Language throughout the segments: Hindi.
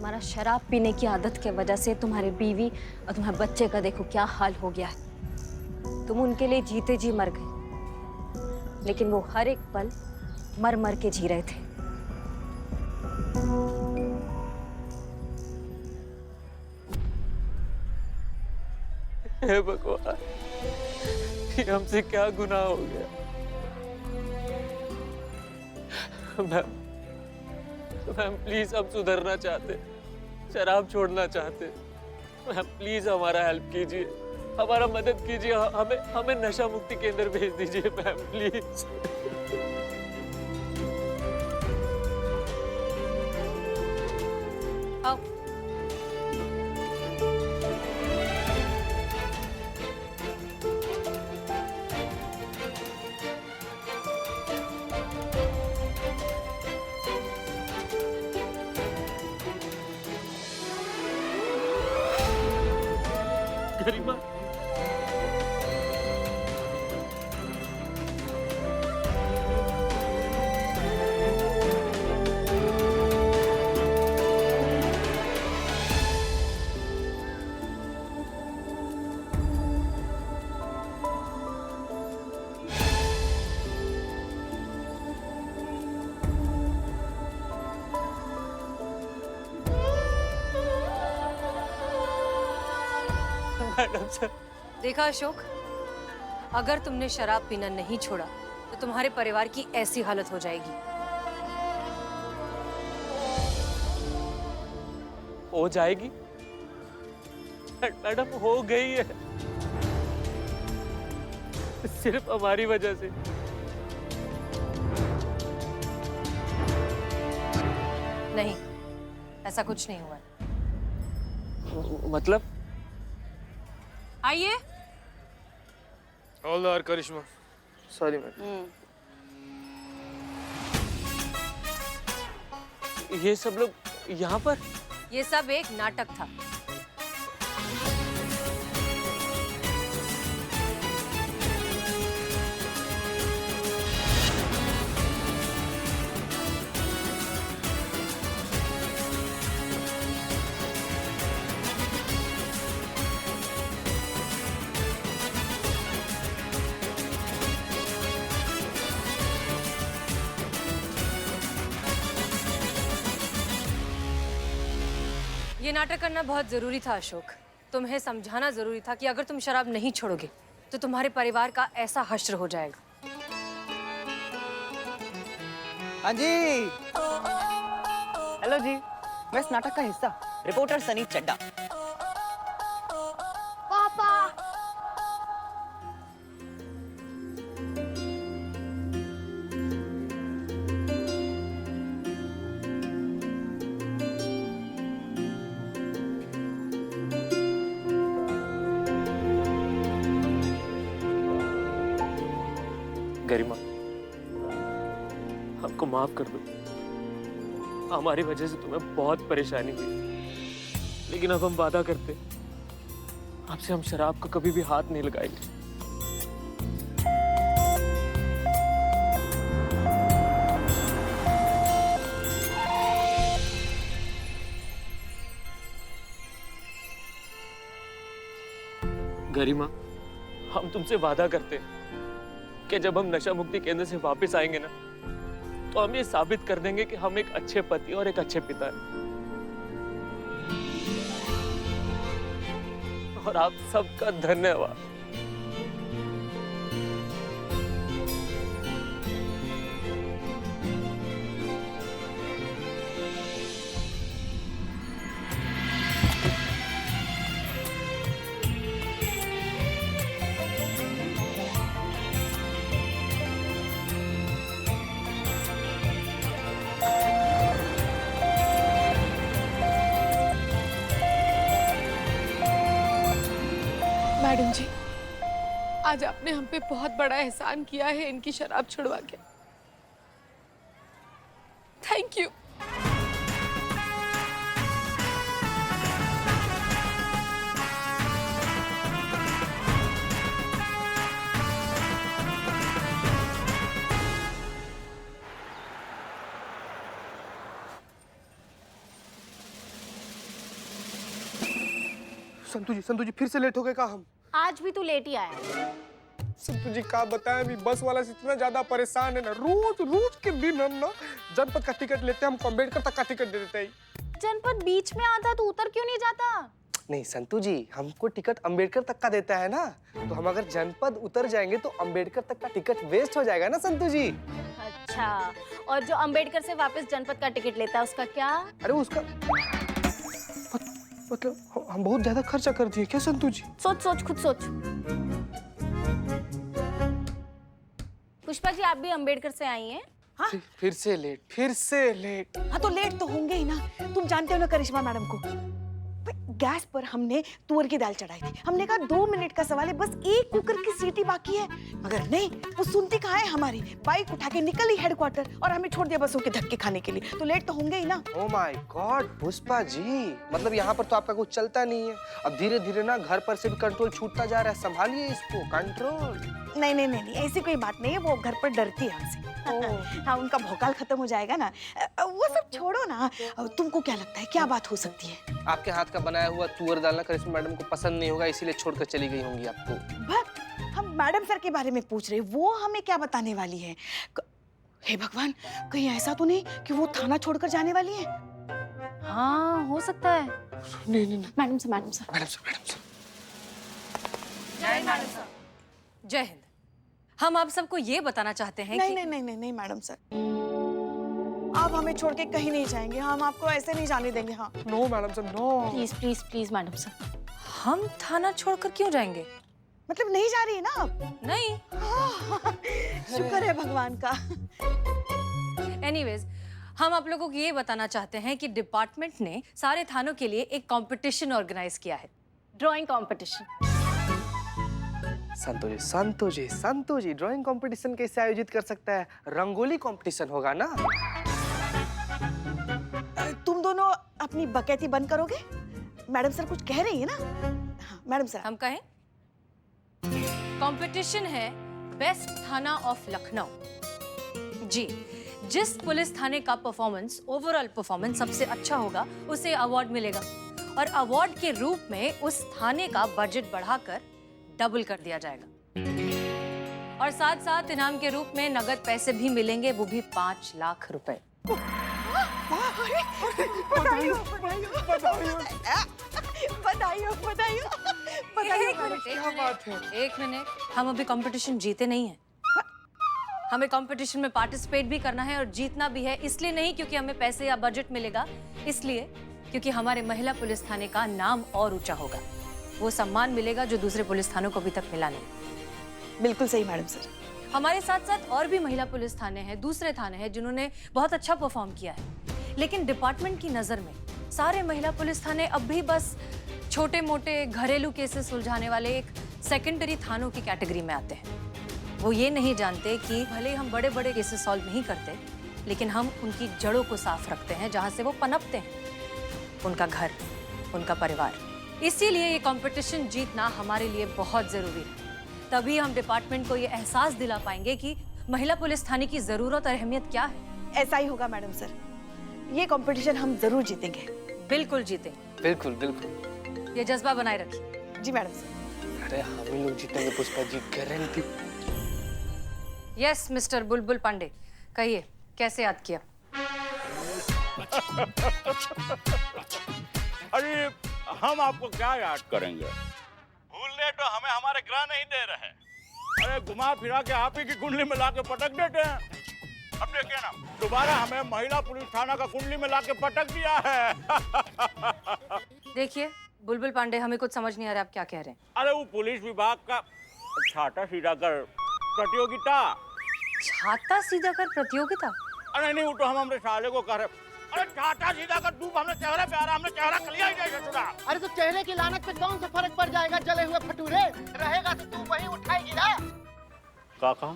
तुम्हारा शराब पीने की आदत की वजह से तुम्हारी बीवी और तुम्हारे बच्चे का देखो क्या हाल हो गया है। तुम उनके लिए जीते जी मर गए, लेकिन वो हर एक पल मर मर के जी रहे थे। हे भगवान, ये हमसे क्या गुनाह हो गया। मैम, मैम प्लीज हम सुधरना चाहते, शराब छोड़ना चाहते। मैम प्लीज हमारा हेल्प कीजिए, हमारा मदद कीजिए, हमें हमें नशा मुक्ति केंद्र भेज दीजिए मैम प्लीज। आओ। गरिमा, मैडम सर। देखा अशोक, अगर तुमने शराब पीना नहीं छोड़ा तो तुम्हारे परिवार की ऐसी हालत हो जाएगी। हो जाएगी मैडम, हो गई है, सिर्फ हमारी वजह से। नहीं, ऐसा कुछ नहीं हुआ है। मतलब? आइए। हवलदार करिश्मा, सॉरी मैडम। ये सब लोग यहाँ पर? ये सब एक नाटक था। ये नाटक करना बहुत जरूरी था अशोक। तुम्हें समझाना जरूरी था कि अगर तुम शराब नहीं छोड़ोगे तो तुम्हारे परिवार का ऐसा हश्र हो जाएगा। हाँ जी। हेलो जी, मैं इस नाटक का हिस्सा रिपोर्टर सनी चड्डा। पापा। गरिमा, हमको माफ कर दो, हमारी वजह से तुम्हें बहुत परेशानी हुई, लेकिन अब हम वादा करते, आपसे हम शराब को कभी भी हाथ नहीं लगाएंगे। गरिमा, हम तुमसे वादा करते हैं कि जब हम नशा मुक्ति केंद्र से वापस आएंगे ना, तो हम ये साबित कर देंगे कि हम एक अच्छे पति और एक अच्छे पिता हैं। और आप सबका धन्यवाद। मैडम जी, आज आपने हम पे बहुत बड़ा एहसान किया है इनकी शराब छुड़वा के। Thank you. संतू जी फिर से लेट हो गए का हम? आज भी तू लेट ही आया। संतू जी का बताएं, अभी बस वाला से इतना ज्यादा परेशान है ना, रोज रोज के दिन हम ना जनपद का टिकट लेते हैं, हम अम्बेडकर तक का टिकट दे देते हैं। जनपद बीच में आता तो उतर क्यों नहीं जाता? नहीं संतू जी, हमको टिकट अम्बेडकर तक का देता है ना, तो हम अगर जनपद उतर जाएंगे तो अम्बेडकर तक का टिकट वेस्ट हो जाएगा ना संतू जी। अच्छा, और जो अंबेडकर से वापस जनपद का टिकट लेता है उसका क्या? अरे उसका मतलब हम बहुत ज्यादा खर्चा कर दिए क्या संतू जी? सोच सोच, खुद सोच। पुष्पा जी, आप भी अंबेडकर से आई हैं? हाँ? फिर से लेट। हाँ तो लेट तो होंगे ही ना। तुम जानते हो ना करिश्मा मैडम को, गैस पर हमने तुअर की दाल चढ़ाई थी। हमने कहा 2 मिनट का सवाल है, बस एक कुकर की सीटी बाकी है, मगर नहीं, वो सुनती कहाँ है हमारी। बाइक उठा के निकली हेडक्वार्टर और हमें छोड़ दिया बसों के धक्के खाने के लिए। तो लेट तो होंगे ही ना। Oh my God Pushpa ji, मतलब यहाँ पर तो आपका कुछ चलता नहीं है। अब धीरे धीरे ना घर पर से भी कंट्रोल छूटता जा रहा है, संभालिए इसको, कंट्रोल। नहीं, ऐसी कोई बात नहीं है। वो घर पर डरती है हमसे। हाँ, उनका भौकाल खत्म हो जाएगा ना। वो सब छोड़ो ना। तुमको क्या लगता है क्या बात हो सकती है? आपके हाथ का बनाया हुआ तुअर दाल ना करिश्मा मैडम को पसंद नहीं होगा, इसीलिए छोड़कर चली गई होंगी आपको। बस हम मैडम सर के बारे में पूछ रहे, वो हमें क्या बताने वाली है? हे भगवान, कहीं ऐसा तो नहीं कि वो थाना छोड़कर जाने वाली है? हाँ, हो सकता है। नहीं। Madam sir. जय हिंद। हम आप सबको ये बताना चाहते हैं कि नहीं मैडम सर, आप हमें छोड़ के कहीं नहीं जाएंगे। हम आपको ऐसे नहीं जाने देंगे। हाँ, no madam sir, no. Please madam sir. हम थाना छोड़कर क्यों जाएंगे? मतलब नहीं जा रही है ना आप? नहीं। शुक्र है भगवान का। एनीवेज, हम आप लोगों को ये बताना चाहते हैं कि डिपार्टमेंट ने सारे थानों के लिए एक कंपटीशन ऑर्गेनाइज किया है। Drawing competition. संतो जी ड्राइंग कंपटीशन कैसे आयोजित कर सकता है? रंगोली कंपटीशन होगा ना। तुम दोनों अपनी बकैती बंद करोगे? मैडम सर कुछ कह रही है ना। हाँ, मैडम सर हम कहें, कंपटीशन है बेस्ट थाना ऑफ लखनऊ। जी, जिस पुलिस थाने का परफॉर्मेंस, ओवरऑल परफॉर्मेंस सबसे अच्छा होगा उसे अवार्ड मिलेगा, और अवार्ड के रूप में उस थाने का बजट बढ़ाकर डबल कर दिया जाएगा, और साथ साथ इनाम के रूप में नगद पैसे भी मिलेंगे, वो भी 5 लाख रुपए। एक मिनट, हम अभी कंपटीशन जीते नहीं हैं। हमें कंपटीशन में पार्टिसिपेट भी करना है और जीतना भी है। इसलिए नहीं क्योंकि हमें पैसे या बजट मिलेगा, इसलिए क्योंकि हमारे महिला पुलिस थाने का नाम और ऊंचा होगा। वो सम्मान मिलेगा जो दूसरे पुलिस थानों को अभी तक मिला नहीं। बिल्कुल सही मैडम सर। हमारे साथ साथ और भी महिला पुलिस थाने हैं, दूसरे थाने हैं जिन्होंने बहुत अच्छा परफॉर्म किया है, लेकिन डिपार्टमेंट की नजर में सारे महिला पुलिस थाने अब भी बस छोटे मोटे घरेलू केसेस सुलझाने वाले एक सेकेंडरी थानों की कैटेगरी में आते हैं। वो ये नहीं जानते कि भले हम बड़े बड़े केसेस सॉल्व नहीं करते, लेकिन हम उनकी जड़ों को साफ रखते हैं जहाँ से वो पनपते हैं, उनका घर, उनका परिवार। इसीलिए ये कंपटीशन जीतना हमारे लिए बहुत जरूरी है। तभी हम डिपार्टमेंट को ये एहसास दिला पाएंगे कि महिला पुलिस थाने की जरूरत और अहमियत क्या है। ऐसा ही होगा मैडम सर, ये कंपटीशन हम जरूर जीतेंगे। बिल्कुल जीतेंगे। बिल्कुल। ये जज्बा बनाए रखिए। जी मैडम सर। अरे हम ही लोग जीतेंगे Pushpa ji, guarantee. Yes mister बुलबुल पांडे, कहिए कैसे याद किया? अरे हम आपको क्या याद करेंगे, भूलने तो हमें हमारे ग्रह नहीं दे रहे। अरे घुमा फिरा के आप ही की कुंडली में लाके पटक देते हैं। अब देखिए ना, दोबारा हमें महिला पुलिस थाना का कुंडली में लाके पटक दिया है। देखिए बुलबुल पांडे, हमें कुछ समझ नहीं आ रहा आप क्या कह रहे हैं। अरे वो पुलिस विभाग का छाता सीधा कर प्रतियोगिता। छाता सीधा कर प्रतियोगिता? अरे नहीं, वो तो हम हमारे साले को कह रहे। अरे छाता सीधा कर, धूप हमने चेहरे पे आ रहा, हमने चेहरा कलिया ही नहीं छुड़ा। अरे तो चेहरे की लानत पे कौन सा फर्क पड़ जाएगा? जले हुए भटूरे रहेगा तो तू वही उठाएगी ना। क्या कहा?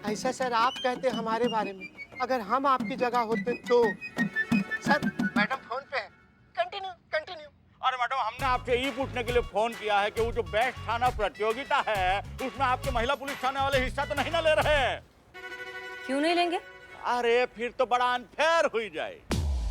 ऐसा सर आप कहते हमारे बारे में, अगर हम आपकी जगह होते तो। सर मैडम फोन पे है, कंटिन्यू। अरे मैडम, हमने आपसे ये पूछने के लिए फोन किया है कि वो जो बेस्ट थाना प्रतियोगिता है उसमें आपके महिला पुलिस थाने वाले हिस्सा तो नहीं ना ले रहे हैं? क्यों नहीं लेंगे? अरे फिर तो बड़ा अनफेयर हुई जाए।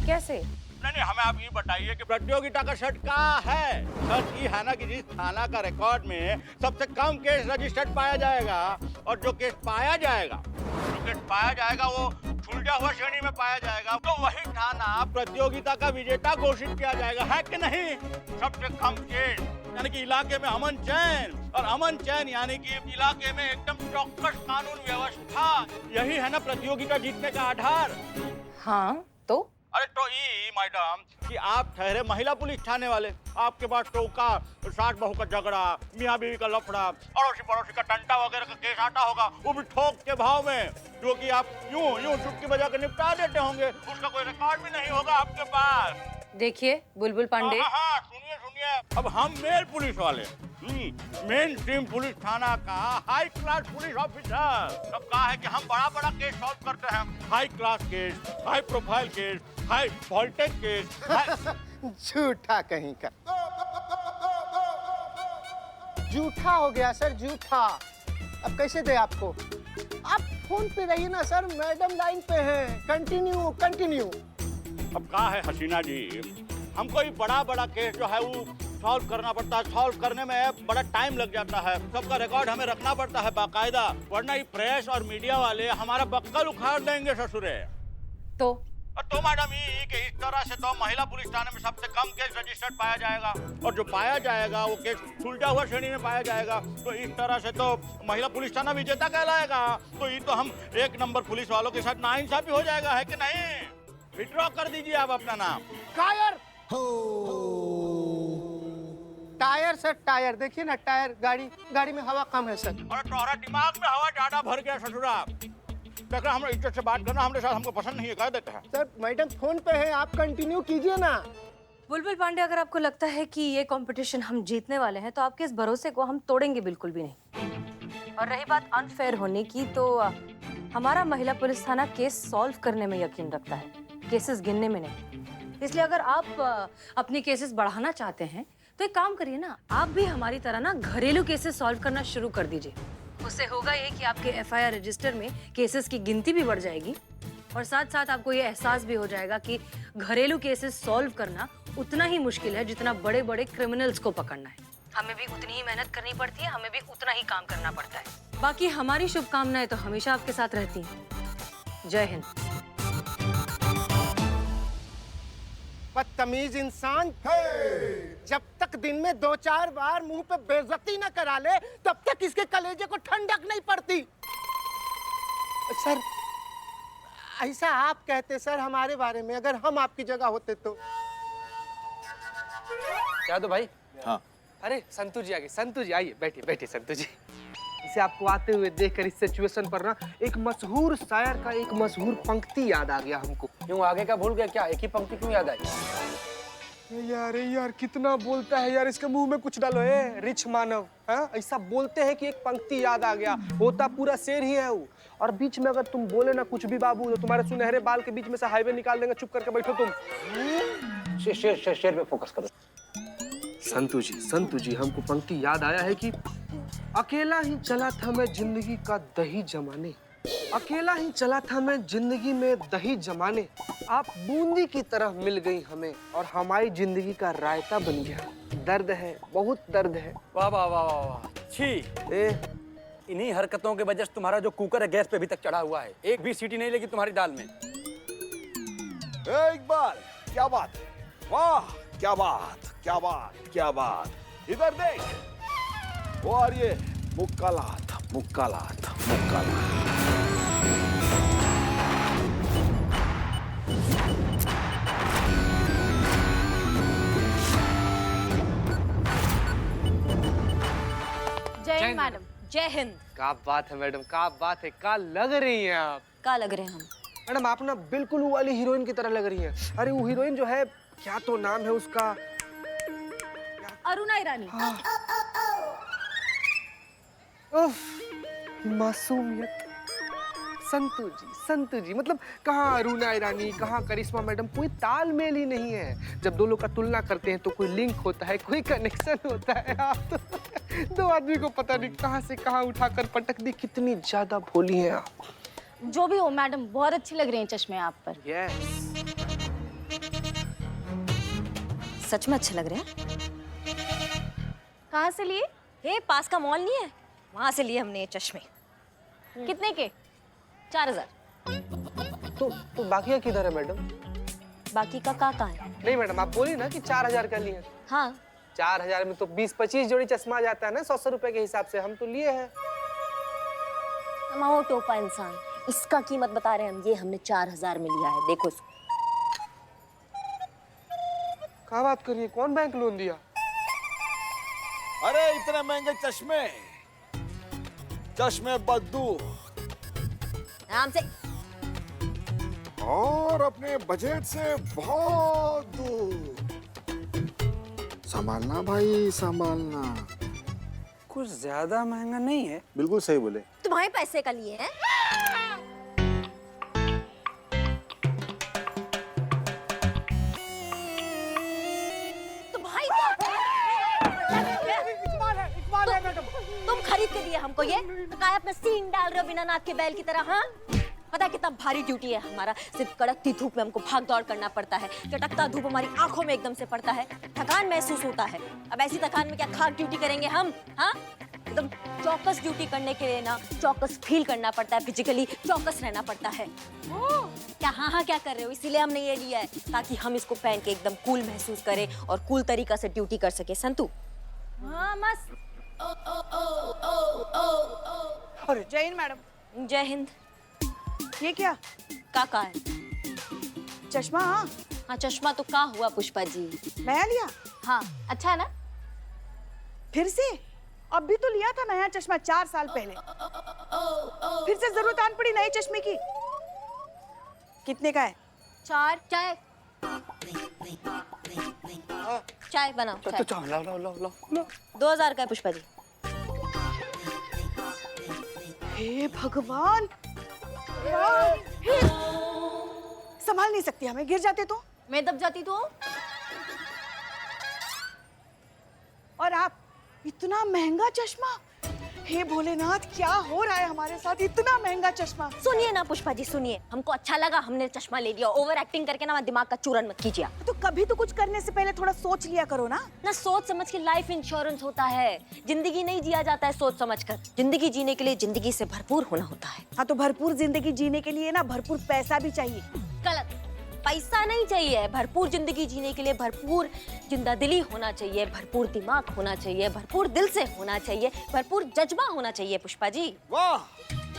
कैसे? नहीं, हमें आप ये बताइए कि प्रतियोगिता का शर्त क्या है? शर्त ये है ना कि जिस थाना का रिकॉर्ड में सबसे कम केस रजिस्टर्ड पाया जाएगा और जो केस पाया जाएगा वो छूटा हुआ श्रेणी में पाया जाएगा, तो वही थाना प्रतियोगिता का विजेता घोषित किया जाएगा, है कि नहीं? सबसे कम केस यानी कि इलाके में अमन चैन, और अमन चैन यानी कि इलाके में एकदम चौकस कानून व्यवस्था, यही है ना प्रतियोगिता जीतने का आधार। हाँ तो अरे तो ये मैडम कि आप ठहरे महिला पुलिस थाने वाले, आपके पास टोका, सास बहू का झगड़ा, मियाँ बीवी का लफड़ा, अड़ोसी पड़ोसी का टंटा वगैरह का केस आता होगा, वो भी ठोक के भाव में, जो कि आप यूं चुटकी बजा के निपटा देते होंगे, उसका कोई रिकॉर्ड भी नहीं होगा आपके पास। देखिए बुलबुल पांडे, हाँ, सुनिए, अब हम मेल पुलिस वाले, मेन स्ट्रीम पुलिस थाना का हाई क्लास पुलिस ऑफिसर, अब कहा है कि हम बड़ा केस सॉल्व करते हैं, high class case, high profile case, high voltage case. झूठा कहीं का, झूठा हो गया सर, झूठा। अब कैसे दे आपको? आप फोन पे रहिए ना सर, मैडम लाइन पे हैं। कंटिन्यू। अब कहा है हसीना जी, हमको ये बड़ा केस जो है वो सॉल्व करना पड़ता है, सॉल्व करने में बड़ा टाइम लग जाता है, सबका रिकॉर्ड हमें रखना पड़ता है बाकायदा, वरना ये प्रेस और मीडिया वाले हमारा बक्कल उखाड़ देंगे ससुरे। तो मैडम ये कि इस तरह से तो महिला पुलिस थाने में सबसे कम केस रजिस्टर्ड पाया जाएगा, और जो पाया जाएगा वो केस सुलझा हुआ श्रेणी में पाया जाएगा, तो इस तरह से तो महिला पुलिस थाना विजेता कहलाएगा। तो ये तो हम 1 नंबर पुलिस वालों के साथ नाइंसाफी हो जाएगा, है कि नहीं? विड्रॉ कर दीजिए आप अपना नाम। टायर सर, टायर देखिए ना, टायर गाड़ी में हवा कम है सर। और तुम्हारा दिमाग में हवा ज्यादा भर गया ससुरा, देखो हम इज्जत से बात करना हमारे साथ हमको पसंद नहीं है, कह देते हैं। सर मैडम फोन पे है, आप कंटिन्यू कीजिए ना। बुलबुल पांडे, अगर आपको लगता है कि ये कंपटीशन हम जीतने वाले हैं तो आपके इस भरोसे को हम तोड़ेंगे बिल्कुल भी नहीं। और रही बात अनफेयर होने की, तो हमारा महिला पुलिस थाना केस सॉल्व करने में यकीन रखता है, केसेस गिनने में नहीं। इसलिए अगर आप अपनी केसेस बढ़ाना चाहते हैं तो एक काम करिए ना, आप भी हमारी तरह ना घरेलू केसेस सॉल्व करना शुरू कर दीजिए। उससे होगा ये कि आपके FIR रजिस्टर में केसेस की गिनती भी बढ़ जाएगी, और साथ साथ आपको ये एहसास भी हो जाएगा कि घरेलू केसेस सॉल्व करना उतना ही मुश्किल है जितना बड़े क्रिमिनल्स को पकड़ना है। हमें भी उतनी ही मेहनत करनी पड़ती है, हमें भी उतना ही काम करना पड़ता है। बाकी हमारी शुभकामनाएं तो हमेशा आपके साथ रहती हैं। जय हिंद। बदतमीज इंसान, जब तक दिन में 2-4 बार मुंह पे बेइज्जती न करा ले तब तक इसके कलेजे को ठंडक नहीं पड़ती। सर ऐसा आप कहते सर हमारे बारे में, अगर हम आपकी जगह होते तो। क्या दो भाई? हाँ। अरे संतू जी आ गए। संतू जी आइए, बैठिए संतू जी। इसे आपको आते हुए देखकर इस सिचुएशन पर ना एक मशहूर शायर का एक मशहूर पंक्ति याद आ गया हमको। क्यों आगे का भूल गया क्या? एक ही पंक्ति क्यों याद आई? यार कितना बोलता है यार, इसके मुंह में कुछ डालो है, रिच मानव। हाँ, ऐसा बोलते हैं कि एक पंक्ति याद आ गया, होता पूरा शेर ही है वो। और बीच में अगर तुम बोले ना कुछ भी बाबू, तो तुम्हारे सुनहरे बाल के बीच में से हाईवे निकाल देंगे। चुप करके बैठो तुम। शेर पे फोकस करो। संतू जी हमको पंक्ति याद आया है कि अकेला ही चला था मैं जिंदगी का दही जमाने, अकेला ही चला था मैं जिंदगी में दही जमाने, आप बूंदी की तरह मिल गई हमें और हमारी जिंदगी का रायता बन गया। दर्द है, बहुत दर्द है। वाह वाह वाह वाह, छी। इन्हीं हरकतों के वजह से तुम्हारा जो कुकर है गैस पे अभी तक चढ़ा हुआ है, एक भी सीटी नहीं लगी तुम्हारी दाल में। इकबाल, क्या बात है, वाह क्या बात, इधर देख, वो और ये मुक्कालात। जय हिंद मैडम। जय हिंद। क्या बात है मैडम, क्या बात है, क्या लग रही हैं आप? का लग रहे हैं हम? मैडम आप ना बिल्कुल वो वाली हीरोइन की तरह लग रही हैं। अरे वो हीरोइन जो है, क्या तो नाम है उसका? अरुणा ईरानी। उफ, मासूमियत। संतू जी मतलब कहाँ अरुणा ईरानी, कहाँ करिश्मा मैडम, कोई तालमेल ही नहीं है। जब दो लोग का तुलना करते हैं तो कोई लिंक होता है, कोई कनेक्शन होता है। आप तो दो आदमी को पता नहीं कहाँ से कहाँ उठाकर पटक दी। कितनी ज्यादा भोली हैं आप। जो भी हो मैडम, बहुत अच्छी लग रही हैं चश्मे आप पर। यस। सच में अच्छे लग रहे हैं। कहाँ से लिए? हे, पास का मॉल नहीं है, वहां से लिए हमने ये चश्मे। कितने के? 4000। तो बाकी का किधर है मैडम? बाकी का कहाँ है? नहीं मैडम, आप बोली ना कि 4000 का लिए। हाँ 4000 में तो 20-25 जोड़ी चश्मा आ जाता है ना, 100 रुपए के हिसाब से। हम तो लिए हैं। वो टोपा इंसान, इसका कीमत बता रहे हैं हम। ये हमने 4000 में लिया है, देखो इसको। कहाँ बात करिए, कौन बैंक लोन दिया? अरे इतने महंगे चश्मे, चश्मे बद्दू आराम से। और अपने बजट से बहुत दूर। संभालना भाई, संभालना। कुछ ज्यादा महंगा नहीं है। बिल्कुल सही बोले। तुम्हारे पैसे का लिए हैं? तुम खरीद के दिए हमको ये? तो काय अपना सीन डाल रहे हो बिना नाक के बैल की तरह? हाँ, पता है कितना भारी ड्यूटी है हमारा। सिर्फ कड़कती धूप में हमको भाग दौड़ करना पड़ता है। चटकता धूप हमारी आंखों में एकदम से पड़ता है, थकान महसूस होता है। अब ऐसी थकान में क्या खाक ड्यूटी करेंगे हम? हाँ, एकदम चौकस ड्यूटी करने के लिए ना चौकस फील करना पड़ता है, फिजिकली चौकस रहना पड़ता है। क्या हाँ हाँ क्या कर रहे हो? इसीलिए हमने ये लिया है ताकि हम इसको पहन के एकदम कूल महसूस करें और कूल तरीका से ड्यूटी कर सके। संतु? हाँ मस्त। जय हिंद मैडम। जय हिंद। ये क्या? का है? चश्मा? हाँ चश्मा तो का हुआ पुष्पा जी? नया लिया? हाँ अच्छा है ना? फिर से? अब भी तो लिया था नया चश्मा 4 साल पहले। फिर से जरूरत आन पड़ी नए चश्मे की। कितने का है? 4। चाय चाय बनाओ। चाय। तो लाओ 2000 का है पुष्पा जी। हे भगवान, संभाल नहीं सकती हमें, गिर जाते तो? मैं दब जाती तो? और आप इतना महंगा चश्मा? हे भोलेनाथ, क्या हो रहा है हमारे साथ? इतना महंगा चश्मा। सुनिए ना पुष्पा जी, सुनिए, हमको अच्छा लगा, हमने चश्मा ले लिया। ओवर एक्टिंग करके ना दिमाग का चूरन मत कीजिए। तो कभी तो कुछ करने से पहले थोड़ा सोच लिया करो ना। ना सोच समझ के लाइफ इंश्योरेंस होता है। जिंदगी नहीं जिया जाता है सोच समझ कर। जिंदगी जीने के लिए जिंदगी से भरपूर होना होता है। हाँ, तो भरपूर जिंदगी जीने के लिए ना भरपूर पैसा भी चाहिए। गलत, पैसा नहीं चाहिए। भरपूर जिंदगी जीने के लिए भरपूर जिंदादिली होना चाहिए, भरपूर दिमाग होना चाहिए, भरपूर दिल से होना चाहिए, भरपूर जज्बा होना चाहिए पुष्पा जी। वाह,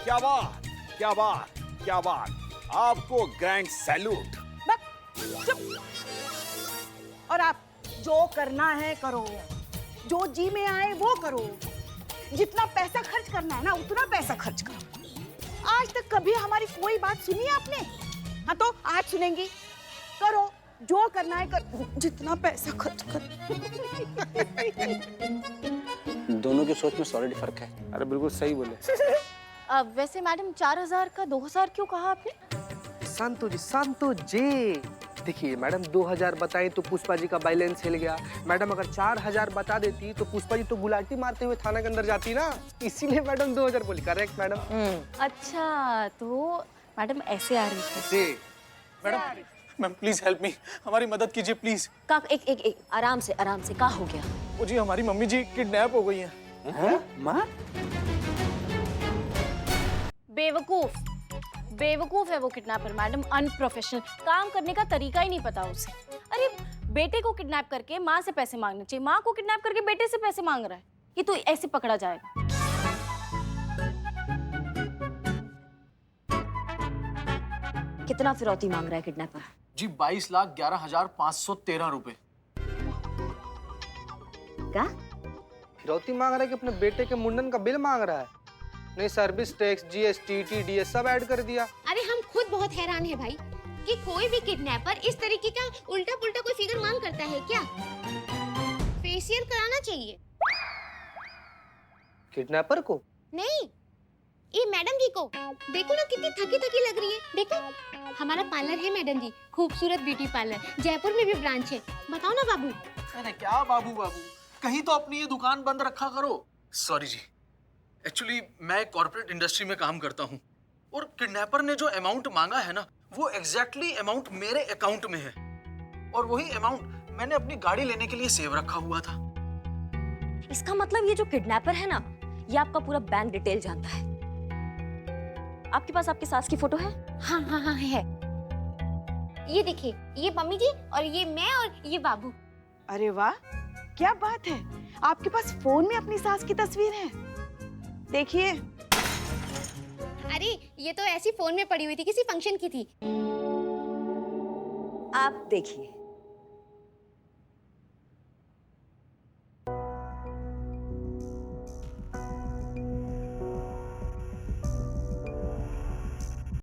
क्या बात, क्या बात, क्या बात। आपको ग्रैंड सैल्यूट। और आप जो करना है करो, जो जी में आए वो करो। जितना पैसा खर्च करना है ना उतना पैसा खर्च करो। आज तक कभी हमारी कोई बात सुनी है आपने? हाँ, तो आज सुनेंगी। करो, जो करना है करो, जितना पैसा खर्च करो। दोनों की सोच में सॉलिड फर्क है। अरे बिल्कुल सही बोले। वैसे मैडम 4000 का 2000 क्यों कहा आपने? संतो जी देखिए मैडम, 2000 बताई तो पुष्पा जी का बैलेंस हिल गया। मैडम अगर 4000 बता देती तो पुष्पा जी तो गुलाटी मारते हुए थाना के अंदर जाती ना, इसीलिए मैडम 2000 बोली। Correct madam. अच्छा, तो मैडम ऐसे आ रही थी। Madam, ma'am please help me, हमारी मदद कीजिए प्लीज। का एक आराम से का हो गया? वो जी हमारी मम्मी जी किडनैप हो गई हैं। माँ? बेवकूफ है वो किडनैपर मैडम, अनप्रोफेशनल। काम करने का तरीका ही नहीं पता उसे। अरे बेटे को किडनैप करके माँ से पैसे मांगने चाहिए, माँ को किडनैप करके बेटे से पैसे मांग रहा है। ये तो ऐसे पकड़ा जाएगा। कितना फिरौती मांग रहा है किडनैपर? जी 22,11,513 रुपए। क्या फिरौती मांग रहा है कि अपने बेटे के मुंडन का बिल मांग रहा है? नहीं, सर्विस टैक्स, जीएसटी, टीडीएस सब ऐड कर दिया। अरे हम खुद बहुत हैरान है भाई कि कोई भी किडनैपर इस तरीके का उल्टा पुल्टा कोई फिगर मांग करता है क्या? फेशियल कराना चाहिए। किडनैपर को? नहीं, ये मैडम जी को। देखो ना कितनी थकी थकी लग रही है। देखो, हमारा पार्लर है मैडम जी, खूबसूरत ब्यूटी पार्लर। जयपुर में भी ब्रांच है। बताओ ना बाबू। अरे क्या बाबू, कहीं तो अपनी ये दुकान बंद रखा करो। सॉरी जी, एक्चुअली मैं कॉर्पोरेट इंडस्ट्री में काम करता हूँ और किडनैपर ने जो अमाउंट मांगा है ना, वो एग्जैक्टली अमाउंट मेरे अकाउंट में है और वही अमाउंट मैंने अपनी गाड़ी लेने के लिए सेव रखा हुआ था। इसका मतलब ये जो किडनैपर है ना, ये आपका पूरा बैंक डिटेल जानता है। आपके पास आपकी सास की फोटो है? हाँ हाँ हाँ है। ये देखिए, ये मम्मी जी और ये मैं और ये बाबू। अरे वाह, क्या बात है, आपके पास फोन में अपनी सास की तस्वीर है। देखिए। अरे ये तो ऐसी फोन में पड़ी हुई थी, किसी फंक्शन की थी। आप देखिए,